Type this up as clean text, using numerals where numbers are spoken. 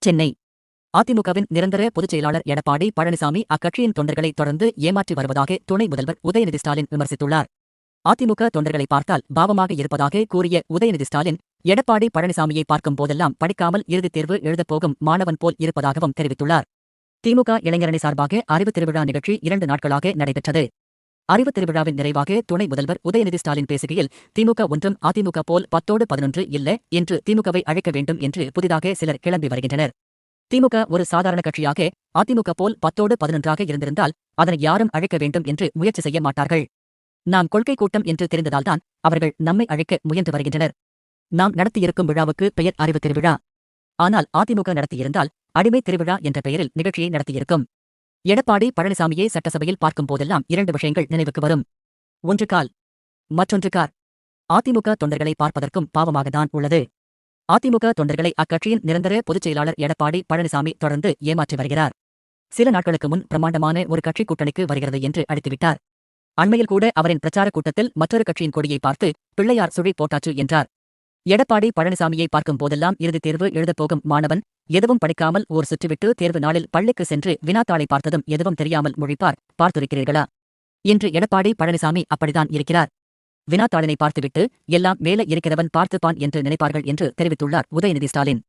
சென்னை அதிமுகவின் நிரந்தர பொதுச் செயலாளர் எடப்பாடி பழனிசாமி அக்கட்சியின் தொண்டர்களை தொடர்ந்து ஏமாற்றி வருவதாக துணை முதல்வர் உதயநிதி ஸ்டாலின் விமர்சித்துள்ளார். அதிமுக தொண்டர்களை பார்த்தால் பாவமாக இருப்பதாக கூறிய உதயநிதி ஸ்டாலின், எடப்பாடி பழனிசாமியை பார்க்கும் போதெல்லாம் படிக்காமல் இறுதித் தேர்வு எழுதப் போகும் மாணவன் போல் இருப்பதாகவும் தெரிவித்துள்ளார். திமுக இளைஞரணி சார்பாக அறிவுத் திருவிழா நிகழ்ச்சி 2 நாட்களாக நடைபெற்றது. அறிவுத் திருவிழாவின் நிறைவாக துணை முதல்வர் உதயநிதி ஸ்டாலின் பேசுகையில், திமுக ஒன்றும் அதிமுக போல் 10ஓடு 11 இல்ல என்று திமுகவை அழைக்க வேண்டும் என்று புதிதாக சிலர் கிளம்பி வருகின்றனர். திமுக ஒரு சாதாரண கட்சியாக அதிமுக போல் 10ஓடு 11ஆக இருந்திருந்தால் அதனை யாரும் அழைக்க வேண்டும் என்று முயற்சி செய்ய மாட்டார்கள். நாம் கொள்கை கூட்டம் என்று தெரிந்ததால்தான் அவர்கள் நம்மை அழைக்க முயன்று வருகின்றனர். நாம் நடத்தியிருக்கும் விழாவுக்கு பெயர் அறிவுத் திருவிழா. ஆனால் அதிமுக நடத்தியிருந்தால் அடிமை திருவிழா என்ற பெயரில் நிகழ்ச்சியை நடத்தியிருக்கும். எடப்பாடி பழனிசாமியை சட்டசபையில் பார்க்கும் போதெல்லாம் 2 விஷயங்கள் நினைவுக்கு வரும். ஒன்று கால், மற்றொன்று கார். அதிமுக தொண்டர்களை பார்ப்பதற்கும் பாவமாகத்தான் உள்ளது. அதிமுக தொண்டர்களை அக்கட்சியின் நிரந்தர பொதுச் செயலாளர் எடப்பாடி பழனிசாமி தொடர்ந்து ஏமாற்றி வருகிறார். சில நாட்களுக்கு முன் பிரமாண்டமான ஒரு கட்சி கூட்டணிக்கு வருகிறது என்று அடித்துவிட்டார். அண்மையில் கூட அவரின் பிரச்சார கூட்டத்தில் மற்றொரு கட்சியின் கொடியை பார்த்து பிள்ளையார் சுழி போட்டாச்சு என்றார். எடப்பாடி பழனிசாமியை பார்க்கும் போதெல்லாம் இறுதித் தேர்வு எழுதப் போகும் மாணவன், எதுவும் படிக்காமல் ஓர் சுற்றிவிட்டு தேர்வு நாளில் பள்ளிக்கு சென்று வினாத்தாளை பார்த்ததும் எதுவும் தெரியாமல் முழிப்பார், பார்த்திருக்கிறீர்களா? இன்று எடப்பாடி பழனிசாமி அப்படித்தான் இருக்கிறார். வினாத்தாளினை பார்த்துவிட்டு எல்லாம் மேலே இருக்கிறவன் பார்த்துப்பான் என்று நினைப்பார்கள் என்று தெரிவித்துள்ளார் உதயநிதி ஸ்டாலின்.